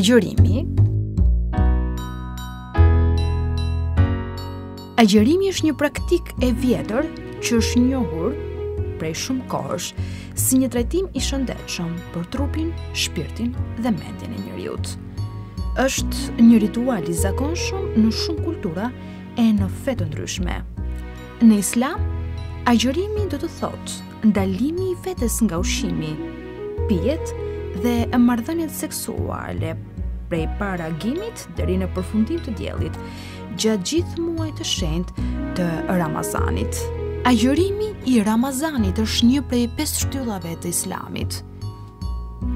Agjërimi. Agjërimi është një praktik e vjetër që është njohur prej shumë kohësh si një trajtim i shëndetshëm për trupin, shpirtin dhe mendjen e njeriut. Është një ritual i zakonshëm në shumë kultura e në fe të ndryshme. Në Islam, agjërimi do të thotë ndalimi i vetes nga ushqimi, pijet dhe marrëdhëniet seksuale prej para agimit deri në përfundim të diellit, gjatë gjithë muajit të shenjtë të Ramazanit. Agjërimi i Ramazanit është një prej 5 shtyllave të Islamit.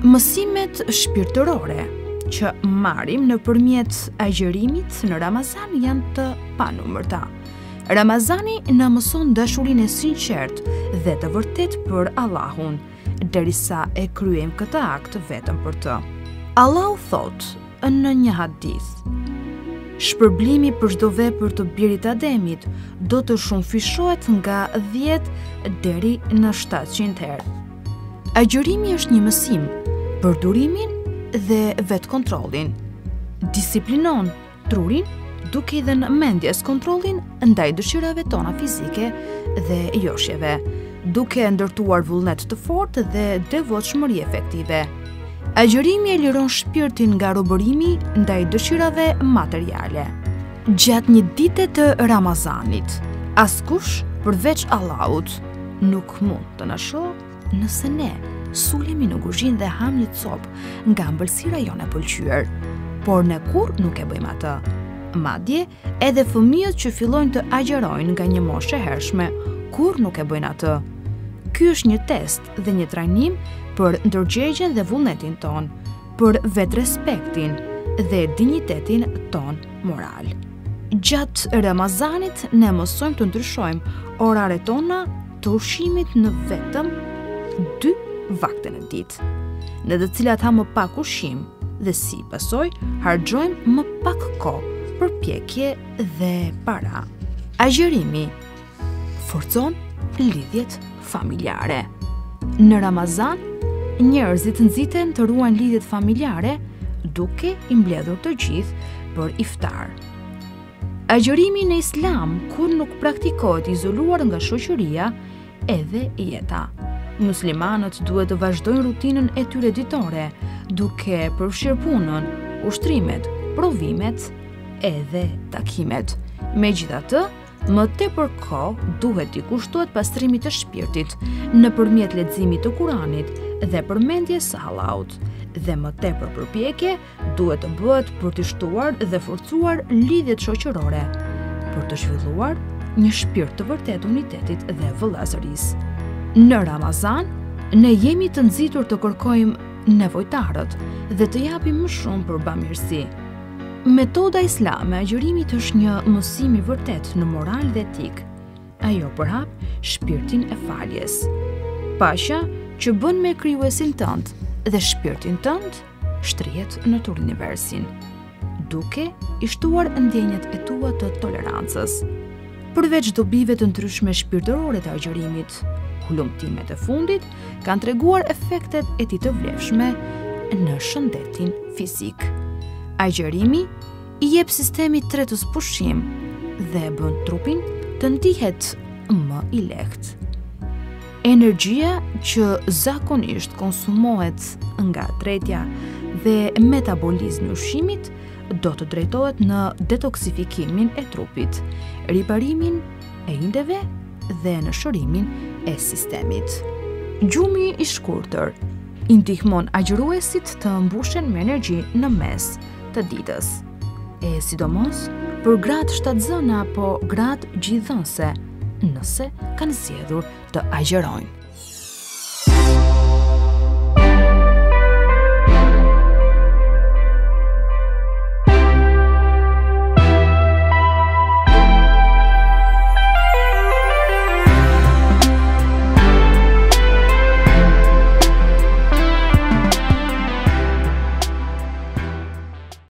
Mësimet shpirtërore që marrim nëpërmjet agjërimit në Ramazan janë të panumërta. Ramazani na mëson dashurinë e sinqertë dhe të vërtetë për Allahun, derisa e kryejmë këtë akt vetëm për të. Allahu thotë në një hadith: shpërblimi për çdo vepër të birit Ademit do të shumëfishohet nga 10 deri në 700 herë. Agjërimi është një mësim për durimin dhe vetkontrollin. Disiplinon trurin duke i dhënë mendjes kontrollin ndaj dëshirave tona fizike dhe joshjeve, duke ndërtuar vullnet të fortë dhe devotshmëri efektive. Agjërimi e liron shpirtin nga robërimi ndaj dëshirave materiale. Gjatë një dite të Ramazanit, askush përveç Allahut nuk mund të na shohë nëse ne sulemi në kuzhinë dhe ham një copë nga ëmbëlsira jonë e pëlqyer, por ne kurrë nuk e bëjmë atë. Madje edhe fëmijët që fillojnë të agjërojnë nga një moshë e hershme, kurrë nuk e bëjnë atë. Ky është një test dhe një trajnim për ndërgjegjen dhe vullnetin ton, për vetrespektin dhe dinjitetin ton moral. Gjatë Ramazanit ne mësojmë të ndryshojmë oraret tona të ushqimit në vetëm 2 vakte në ditë, në të cilat ha më pak ushqim dhe si pasojë harxojmë më pak kohë për pjekje dhe para. Agjërimi forcon lidhjet familjare. Në Ramazan, njerëzit nxiten të ruajnë lidhjet familjare duke i mbledhur të gjithë për iftar. Agjërimi në Islam kur nuk praktikohet izoluar nga shoqëria edhe jeta. Muslimanët duhet të vazhdojnë rutinën e tyre ditore, duke përfshirë punën, ushtrimet, provimet edhe takimet. Megjithatë, më tepër kohë duhet t'i kushtohet pastrimit të shpirtit nëpërmjet leximit të Kuranit dhe përmendjes së Allahut, dhe më tepër përpjekje duhet të bëhet për të shtuar dhe forcuar lidhjet shoqërore, për të zhvilluar një shpirt të vërtet unitetit dhe vëllazërisë. Në Ramazan, ne jemi të nxitur të kërkojmë nevojtarët dhe të japim më shumë për bamirësi. Metoda islame e agjërimit është një mësim i vërtet në moral dhe etik. Ajo përhap shpirtin e faljes. Paqja që bën me krijuesin tënd dhe shpirtin tënd shtrihet në tër universin, duke i shtuar ndjenjat e tua të tolerancës. Përveç dobive të ndryshme shpirtërore të agjërimit, hulumtimet e fundit kanë treguar efektet e tij të vlefshme në shëndetin fizik. Agjërimi i jep sistemit tretës pushim dhe bën trupin të ndihet më i lehtë. Energjia që zakonisht konsumohet nga tretja dhe metabolizmi i ushqimit do të drejtohet në detoksifikimin e trupit, riparimin e indeve dhe në shërimin e sistemit. Gjumi i shkurtër i ndihmon agjëruesit të mbushen me energji në mes të ditës, e sidomos për gratë shtatzëna apo gratë gjithdhënëse, nëse kanë zgjedhur të agjërojnë.